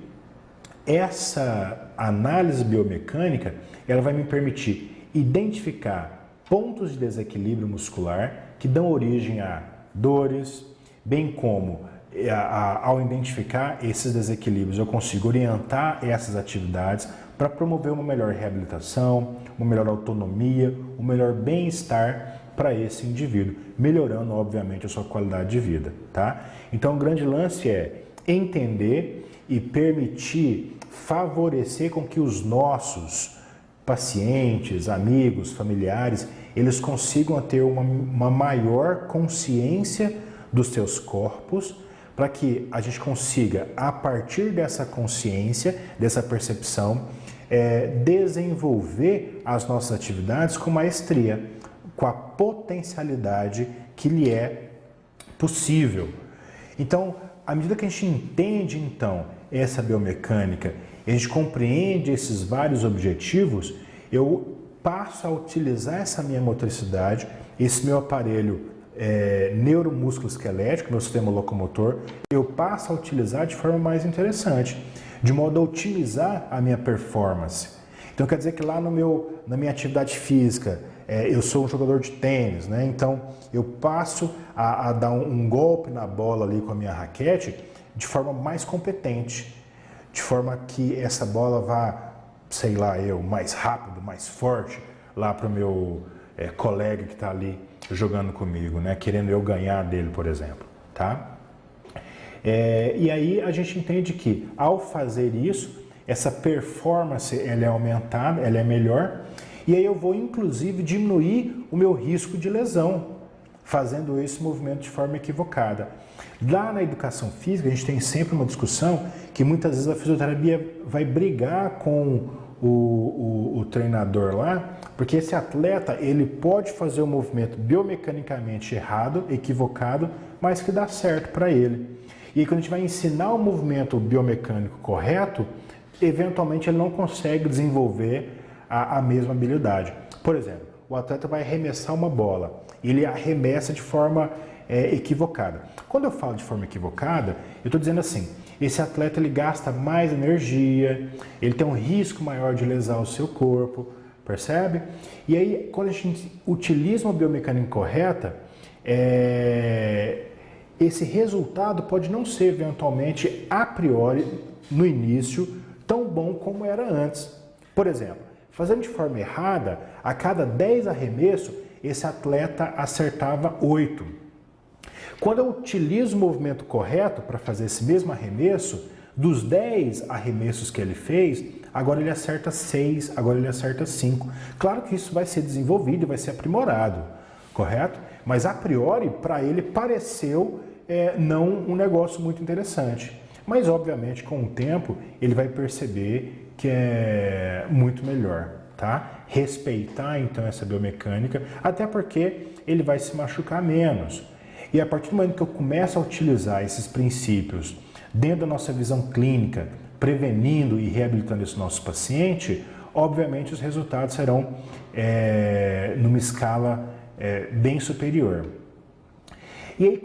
essa análise biomecânica, ela vai me permitir identificar pontos de desequilíbrio muscular que dão origem a dores, bem como ao identificar esses desequilíbrios, eu consigo orientar essas atividades para promover uma melhor reabilitação, uma melhor autonomia, um melhor bem-estar para esse indivíduo, melhorando, obviamente, a sua qualidade de vida, tá? Então, o grande lance é entender e permitir favorecer com que os nossos pacientes, amigos, familiares, eles consigam ter uma maior consciência dos seus corpos, para que a gente consiga, a partir dessa consciência, dessa percepção, desenvolver as nossas atividades com maestria, com a potencialidade que lhe é possível. Então, à medida que a gente entende, então, essa biomecânica, a gente compreende esses vários objetivos, eu passo a utilizar essa minha motricidade, esse meu aparelho neuromusculoesquelético, meu sistema locomotor, eu passo a utilizar de forma mais interessante, de modo a otimizar a minha performance. Então quer dizer que lá na minha atividade física, eu sou um jogador de tênis, né? Então eu passo a dar um golpe na bola ali com a minha raquete de forma mais competente, de forma que essa bola vá, sei lá, mais rápido, mais forte lá para o meu colega que está ali jogando comigo, né? Querendo eu ganhar dele, por exemplo, tá? E aí a gente entende que ao fazer isso, essa performance ela é aumentada, ela é melhor, e aí eu vou inclusive diminuir o meu risco de lesão, fazendo esse movimento de forma equivocada. Lá na educação física, a gente tem sempre uma discussão que muitas vezes a fisioterapia vai brigar com o treinador lá, porque esse atleta ele pode fazer o movimento biomecanicamente errado, equivocado, mas que dá certo para ele. E aí, quando a gente vai ensinar o movimento biomecânico correto, eventualmente ele não consegue desenvolver a mesma habilidade. Por exemplo, o atleta vai arremessar uma bola, ele arremessa de forma equivocada. Quando eu falo de forma equivocada, eu estou dizendo assim, esse atleta ele gasta mais energia, ele tem um risco maior de lesar o seu corpo, percebe? E aí, quando a gente utiliza uma biomecânica correta, esse resultado pode não ser eventualmente, a priori, no início, tão bom como era antes. Por exemplo, fazendo de forma errada, a cada 10 arremessos, esse atleta acertava 8. Quando eu utilizo o movimento correto para fazer esse mesmo arremesso, dos 10 arremessos que ele fez, agora ele acerta 6, agora ele acerta 5. Claro que isso vai ser desenvolvido e vai ser aprimorado, correto? Mas a priori, para ele, pareceu não um negócio muito interessante. Mas, obviamente, com o tempo, ele vai perceber que é muito melhor, tá? Respeitar, então, essa biomecânica, até porque ele vai se machucar menos. E a partir do momento que eu começo a utilizar esses princípios dentro da nossa visão clínica, prevenindo e reabilitando esse nosso paciente, obviamente os resultados serão numa escala bem superior. E aí,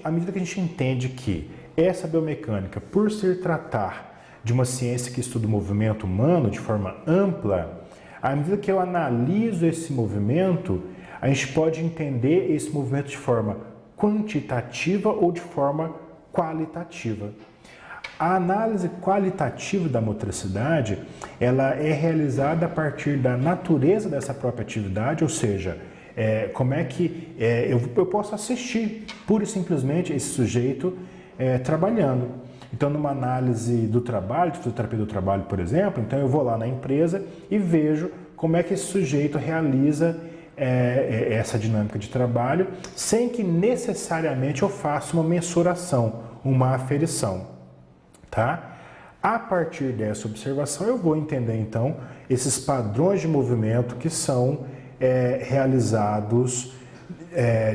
à medida que a gente entende que essa biomecânica, por se tratar de uma ciência que estuda o movimento humano de forma ampla, à medida que eu analiso esse movimento, a gente pode entender esse movimento de forma quantitativa ou de forma qualitativa. A análise qualitativa da motricidade, ela é realizada a partir da natureza dessa própria atividade, ou seja, como é que eu posso assistir pura e simplesmente esse sujeito trabalhando. Então, numa análise do trabalho, de fisioterapia do trabalho, por exemplo, então eu vou lá na empresa e vejo como é que esse sujeito realiza essa dinâmica de trabalho, sem que necessariamente eu faça uma mensuração, uma aferição, tá? A partir dessa observação eu vou entender então esses padrões de movimento que são realizados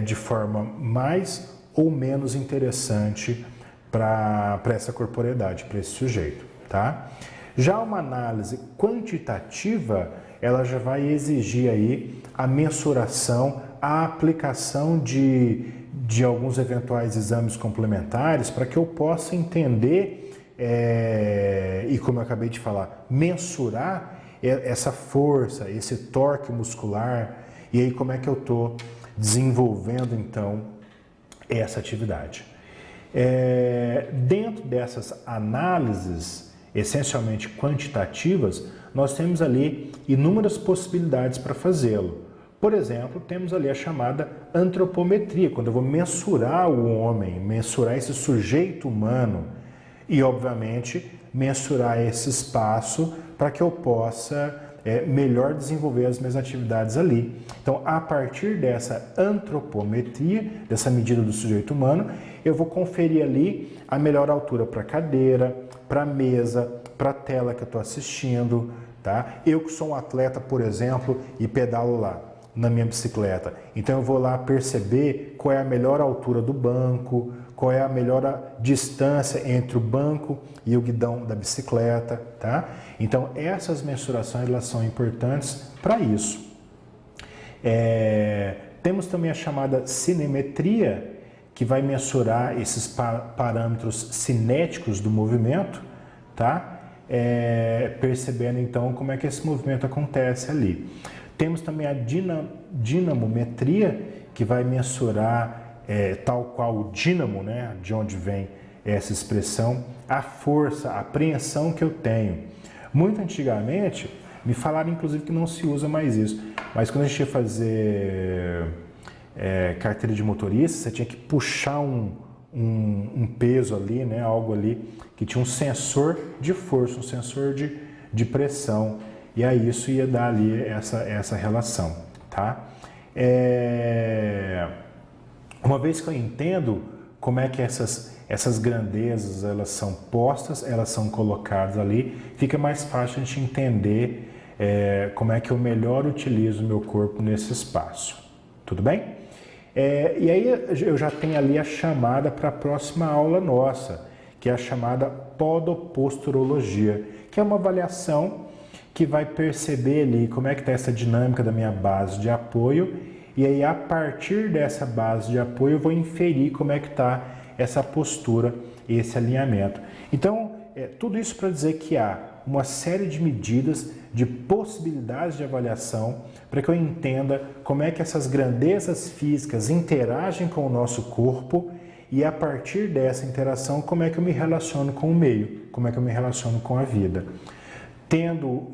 de forma mais ou menos interessante para essa corporeidade, para esse sujeito, tá? Já uma análise quantitativa, ela já vai exigir aí a mensuração, a aplicação de alguns eventuais exames complementares para que eu possa entender e como eu acabei de falar, mensurar essa força, esse torque muscular, e aí como é que eu estou desenvolvendo então essa atividade. Dentro dessas análises, essencialmente quantitativas, nós temos ali inúmeras possibilidades para fazê-lo. Por exemplo, temos ali a chamada antropometria, quando eu vou mensurar o homem, mensurar esse sujeito humano e, obviamente, mensurar esse espaço para que eu possa melhor desenvolver as minhas atividades ali. Então, a partir dessa antropometria, dessa medida do sujeito humano, eu vou conferir ali a melhor altura para a cadeira, para a mesa, para a tela que eu estou assistindo, tá? Eu que sou um atleta, por exemplo, e pedalo lá na minha bicicleta, então eu vou lá perceber qual é a melhor altura do banco, qual é a melhor distância entre o banco e o guidão da bicicleta, tá? Então essas mensurações elas são importantes para isso. Temos também a chamada cinemetria, que vai mensurar esses parâmetros cinéticos do movimento, tá? Percebendo então como é que esse movimento acontece ali. Temos também a dinamometria, que vai mensurar, tal qual o dínamo, né, de onde vem essa expressão, a força, a apreensão que eu tenho. Muito antigamente, me falaram inclusive que não se usa mais isso, mas quando a gente ia fazer carteira de motorista, você tinha que puxar um peso ali, né, algo ali, que tinha um sensor de força, um sensor de pressão. E aí isso ia dar ali essa relação, tá? Uma vez que eu entendo como é que essas grandezas elas são postas, elas são colocadas ali, fica mais fácil a gente entender como é que eu melhor utilizo o meu corpo nesse espaço. Tudo bem? E aí eu já tenho ali a chamada para a próxima aula nossa, que é a chamada podoposturologia, que é uma avaliação que vai perceber ali como é que está essa dinâmica da minha base de apoio, e aí a partir dessa base de apoio eu vou inferir como é que está essa postura, esse alinhamento. Então, tudo isso para dizer que há uma série de medidas, de possibilidades de avaliação, para que eu entenda como é que essas grandezas físicas interagem com o nosso corpo, e a partir dessa interação, como é que eu me relaciono com o meio, como é que eu me relaciono com a vida. Tendo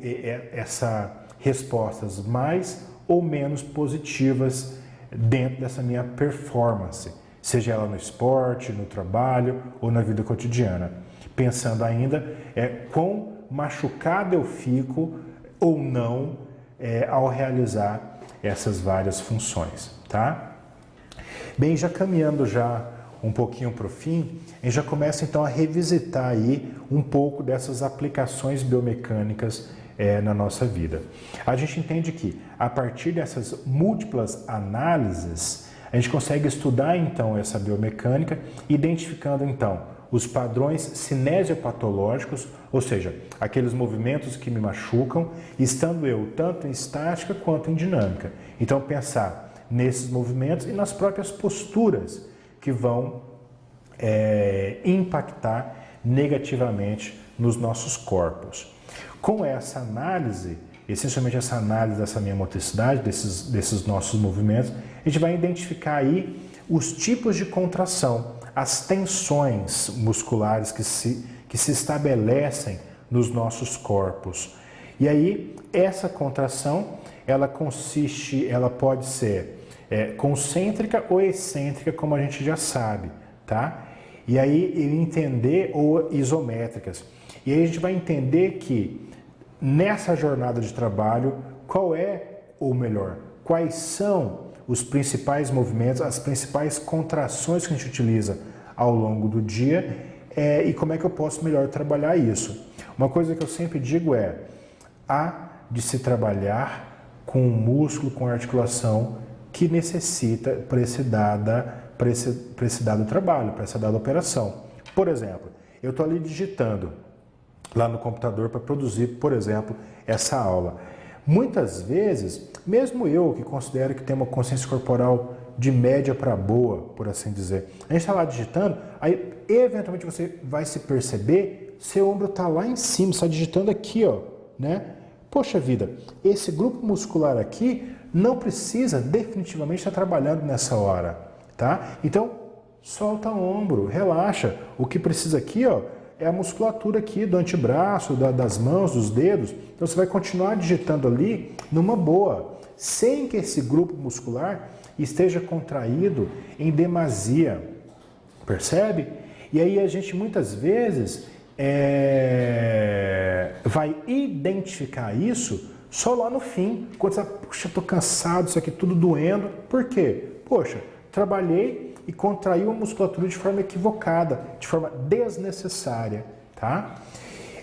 essas respostas mais ou menos positivas dentro dessa minha performance, seja ela no esporte, no trabalho ou na vida cotidiana. Pensando ainda quão machucado eu fico ou não ao realizar essas várias funções, tá? Bem, já caminhando já um pouquinho para o fim, a gente já começa então a revisitar aí um pouco dessas aplicações biomecânicas na nossa vida. A gente entende que a partir dessas múltiplas análises, a gente consegue estudar então essa biomecânica, identificando então os padrões cinesiopatológicos, ou seja, aqueles movimentos que me machucam, estando eu tanto em estática quanto em dinâmica. Então pensar nesses movimentos e nas próprias posturas que vão impactar negativamente nos nossos corpos. Com essa análise, essencialmente essa análise dessa minha motricidade, desses nossos movimentos, a gente vai identificar aí os tipos de contração, as tensões musculares que se estabelecem nos nossos corpos. E aí, essa contração, ela pode ser concêntrica ou excêntrica, como a gente já sabe, tá? E aí, entender, ou isométricas. E aí a gente vai entender que nessa jornada de trabalho, quais são os principais movimentos, as principais contrações que a gente utiliza ao longo do dia e como é que eu posso melhor trabalhar isso. Uma coisa que eu sempre digo há de se trabalhar com o músculo, com a articulação que necessita para esse dado trabalho, para essa dada operação. Por exemplo, eu estou ali digitando lá no computador para produzir, por exemplo, essa aula. Muitas vezes, mesmo eu que considero que tenho uma consciência corporal de média para boa, por assim dizer, a gente está lá digitando, aí eventualmente você vai se perceber seu ombro está lá em cima, está digitando aqui, ó, né? Poxa vida, esse grupo muscular aqui não precisa definitivamente estar trabalhando nessa hora, tá? Então, solta o ombro, relaxa. O que precisa aqui, ó, é a musculatura aqui do antebraço, das mãos, dos dedos. Então, você vai continuar digitando ali numa boa, sem que esse grupo muscular esteja contraído em demasia. Percebe? E aí a gente muitas vezes vai identificar isso só lá no fim, quando você fala, puxa, tô cansado, isso aqui tudo doendo. Por quê? Poxa, trabalhei e contraiu a musculatura de forma equivocada, de forma desnecessária, tá?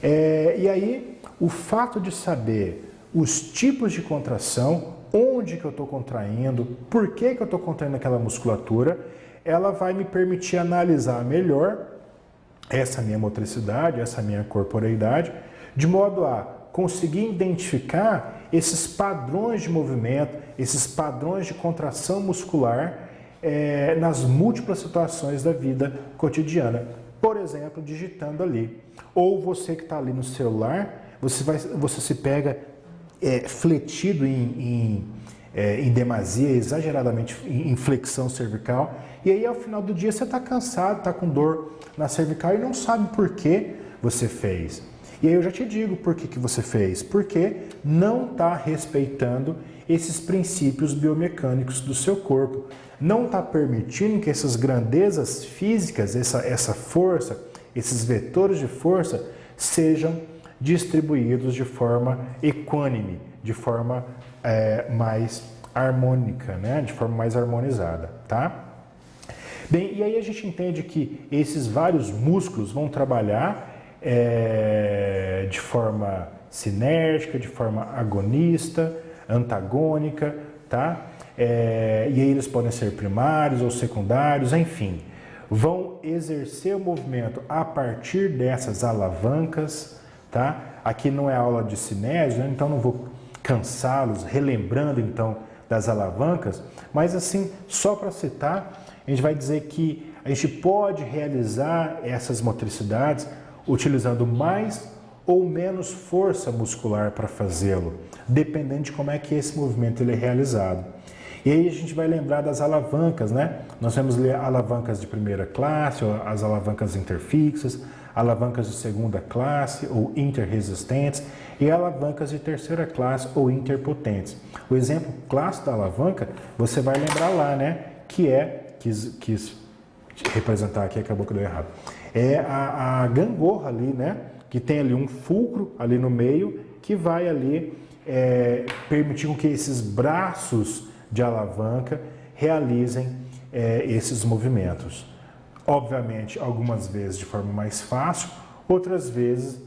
E aí, o fato de saber os tipos de contração, onde que eu estou contraindo, por que que eu estou contraindo aquela musculatura, ela vai me permitir analisar melhor essa minha motricidade, essa minha corporeidade, de modo a conseguir identificar esses padrões de movimento, esses padrões de contração muscular nas múltiplas situações da vida cotidiana. Por exemplo, digitando ali. Ou você que está ali no celular, você se pega fletido em demasia, exageradamente em flexão cervical, e aí ao final do dia você está cansado, está com dor na cervical e não sabe por que você fez. E aí eu já te digo por que você fez, porque não está respeitando esses princípios biomecânicos do seu corpo, não está permitindo que essas grandezas físicas, essa força, esses vetores de força sejam distribuídos de forma equânime, de forma mais harmônica, né? De forma mais harmonizada, tá? Bem, e aí a gente entende que esses vários músculos vão trabalhar de forma sinérgica, de forma agonista, antagônica, tá? E aí eles podem ser primários ou secundários, enfim, vão exercer o movimento a partir dessas alavancas, tá? Aqui não é aula de cinésio, né? Então não vou cansá-los relembrando então das alavancas, mas assim, só para citar, a gente vai dizer que a gente pode realizar essas motricidades utilizando mais ou menos força muscular para fazê-lo, dependendo de como é que esse movimento ele é realizado. E aí a gente vai lembrar das alavancas, né? Nós temos alavancas de primeira classe, ou as alavancas interfixas, alavancas de segunda classe ou interresistentes e alavancas de terceira classe ou interpotentes. O exemplo clássico da alavanca, você vai lembrar lá, né? Quis representar aqui, acabou que deu errado. É a gangorra ali, né? Que tem ali um fulcro ali no meio que vai ali permitir com que esses braços de alavanca realizem esses movimentos. Obviamente, algumas vezes de forma mais fácil, outras vezes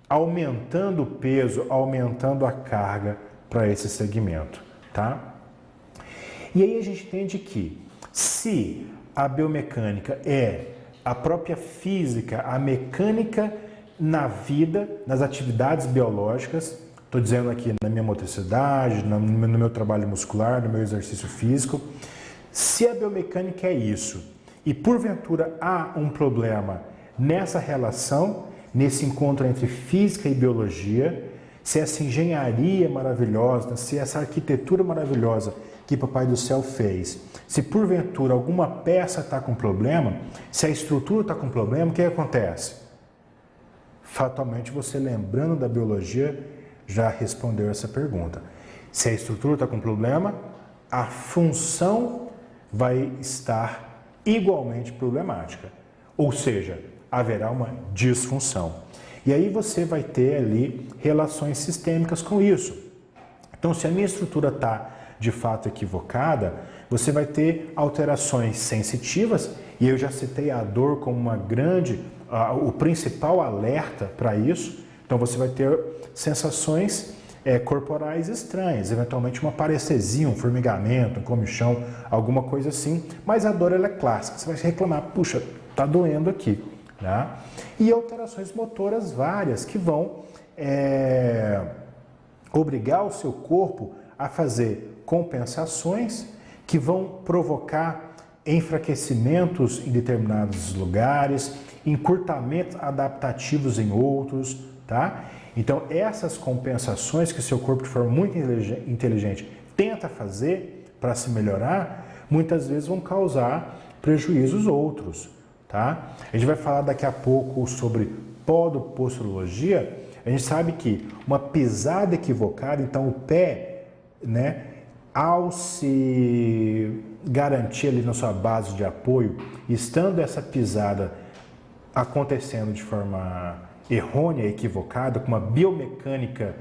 aumentando o peso, aumentando a carga para esse segmento, tá? E aí a gente entende que se a biomecânica é a própria física, a mecânica na vida, nas atividades biológicas, estou dizendo aqui na minha motricidade, no meu trabalho muscular, no meu exercício físico, se a biomecânica é isso, e porventura há um problema nessa relação, nesse encontro entre física e biologia, se essa engenharia maravilhosa, se essa arquitetura maravilhosa que Papai do Céu fez, se porventura alguma peça está com problema, se a estrutura está com problema, o que acontece? Fatalmente você, lembrando da biologia, já respondeu essa pergunta. Se a estrutura está com problema, a função vai estar igualmente problemática, ou seja, haverá uma disfunção. E aí você vai ter ali relações sistêmicas com isso. Então, se a minha estrutura está de fato equivocada, você vai ter alterações sensitivas, e eu já citei a dor como o principal alerta para isso. Então você vai ter sensações corporais estranhas, eventualmente uma parestesia, um formigamento, um comichão, alguma coisa assim, mas a dor ela é clássica, você vai reclamar, puxa, tá doendo aqui, né? E alterações motoras várias que vão obrigar o seu corpo a fazer compensações que vão provocar enfraquecimentos em determinados lugares, encurtamentos adaptativos em outros, tá? Então, essas compensações que o seu corpo, de forma muito inteligente, tenta fazer para se melhorar, muitas vezes vão causar prejuízos outros, tá? A gente vai falar daqui a pouco sobre podoposturologia. A gente sabe que uma pisada equivocada, então o pé, né, ao se garantir ali na sua base de apoio, estando essa pisada acontecendo de forma errônea, equivocada, com uma biomecânica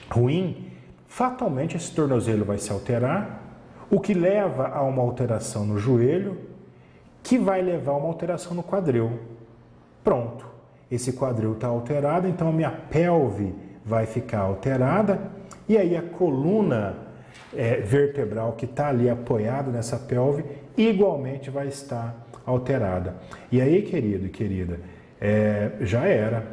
ruim, fatalmente esse tornozelo vai se alterar, o que leva a uma alteração no joelho, que vai levar a uma alteração no quadril. Pronto, esse quadril está alterado, então a minha pelve vai ficar alterada, e aí a coluna vertebral que está ali apoiada nessa pelve, igualmente vai estar alterada. E aí, querido e querida, já era,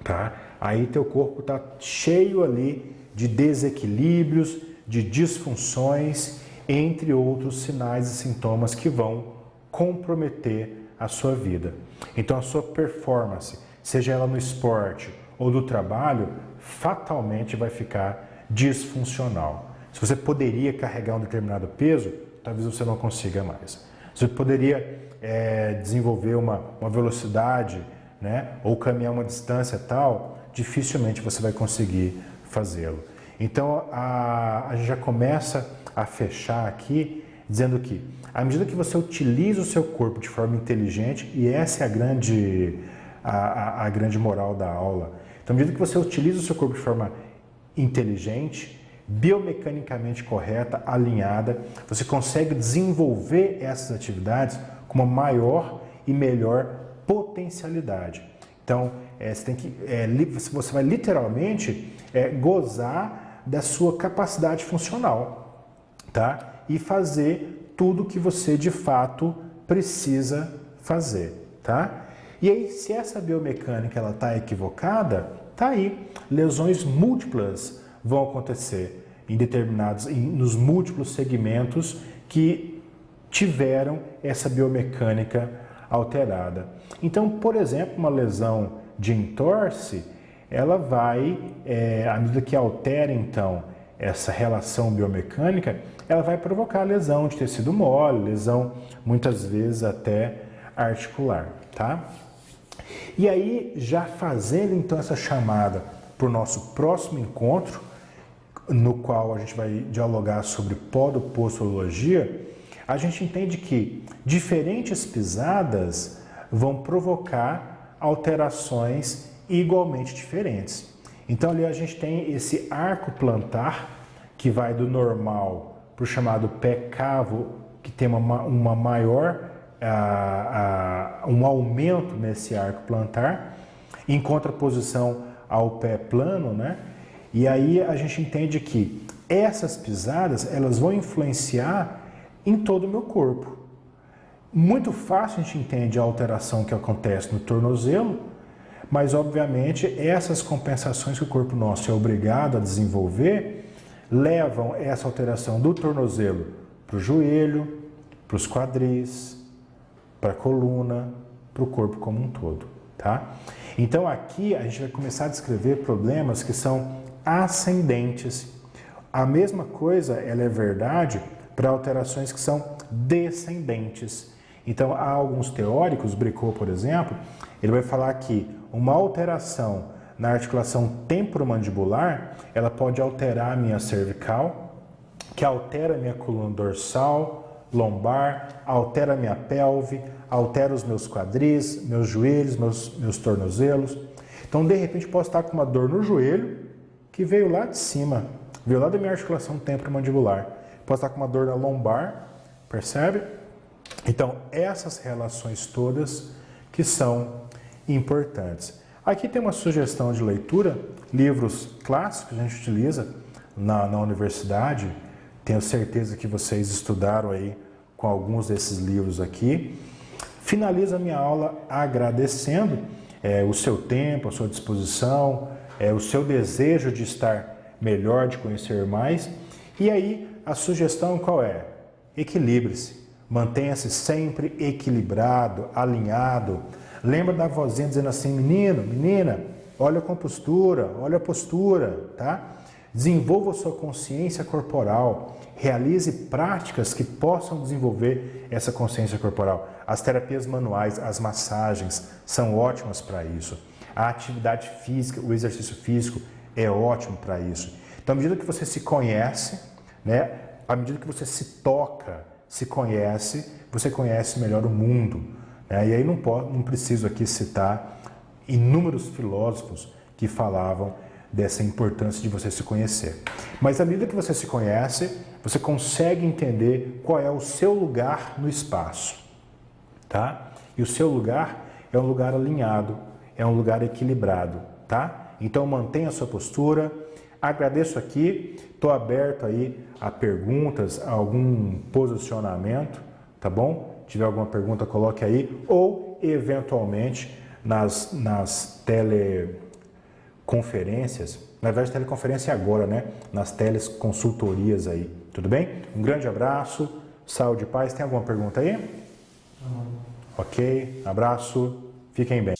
tá? Aí teu corpo está cheio ali de desequilíbrios, de disfunções, entre outros sinais e sintomas que vão comprometer a sua vida. Então a sua performance, seja ela no esporte ou do trabalho, fatalmente vai ficar disfuncional. Se você poderia carregar um determinado peso, talvez você não consiga mais. Você poderia desenvolver uma velocidade, né, ou caminhar uma distância tal, dificilmente você vai conseguir fazê-lo. Então a gente já começa a fechar aqui dizendo que, à medida que você utiliza o seu corpo de forma inteligente, e essa é a grande moral da aula, então, à medida que você utiliza o seu corpo de forma inteligente, biomecanicamente correta, alinhada, você consegue desenvolver essas atividades com uma maior e melhor potencialidade. Então, você vai literalmente gozar da sua capacidade funcional, tá? E fazer tudo o que você de fato precisa fazer, tá? E aí, se essa biomecânica ela está equivocada, tá aí, lesões múltiplas vão acontecer nos múltiplos segmentos que tiveram essa biomecânica alterada. Então, por exemplo, uma lesão de entorse, ela vai, à medida que altera então essa relação biomecânica, ela vai provocar lesão de tecido mole, lesão muitas vezes até articular, tá? E aí, já fazendo então essa chamada para o nosso próximo encontro, no qual a gente vai dialogar sobre podoposturologia, a gente entende que diferentes pisadas vão provocar alterações igualmente diferentes. Então ali a gente tem esse arco plantar, que vai do normal para o chamado pé cavo, que tem uma maior, um aumento nesse arco plantar, em contraposição ao pé plano, né? E aí a gente entende que essas pisadas, elas vão influenciar em todo o meu corpo. Muito fácil a gente entende a alteração que acontece no tornozelo, mas obviamente essas compensações que o corpo nosso é obrigado a desenvolver levam essa alteração do tornozelo para o joelho, para os quadris, para a coluna, para o corpo como um todo, tá? Então aqui a gente vai começar a descrever problemas que são ascendentes. A mesma coisa, ela é verdade para alterações que são descendentes. Então há alguns teóricos, Bricot, por exemplo, ele vai falar que uma alteração na articulação temporomandibular, ela pode alterar a minha cervical, que altera a minha coluna dorsal, lombar, altera a minha pelve, altera os meus quadris, meus joelhos, meus tornozelos. Então, de repente, posso estar com uma dor no joelho que veio lá de cima, veio lá da minha articulação temporomandibular. Posso estar com uma dor na lombar, percebe? Então, essas relações todas que são importantes. Aqui tem uma sugestão de leitura, livros clássicos que a gente utiliza na universidade. Tenho certeza que vocês estudaram aí com alguns desses livros aqui. Finalizo a minha aula agradecendo o seu tempo, a sua disposição, o seu desejo de estar melhor, de conhecer mais. E aí, a sugestão qual é? equilibre-se. Mantenha-se sempre equilibrado, alinhado. Lembra da vozinha dizendo assim, menino, menina, olha a compostura, olha a postura, tá? Desenvolva sua consciência corporal. Realize práticas que possam desenvolver essa consciência corporal. As terapias manuais, as massagens são ótimas para isso. A atividade física, o exercício físico é ótimo para isso. Então, à medida que você se conhece, né, à medida que você se toca, se conhece, você conhece melhor o mundo. Né? E aí não preciso aqui citar inúmeros filósofos que falavam dessa importância de você se conhecer. Mas à medida que você se conhece, você consegue entender qual é o seu lugar no espaço, tá? E o seu lugar é um lugar alinhado, é um lugar equilibrado, tá? Então mantenha a sua postura. Agradeço aqui, estou aberto aí a perguntas, a algum posicionamento, tá bom? Se tiver alguma pergunta, coloque aí, ou eventualmente nas teleconferências, na verdade teleconferência é agora, né? Nas teleconsultorias aí, tudo bem? Um grande abraço, saúde e paz. Tem alguma pergunta aí? Ok, abraço, fiquem bem.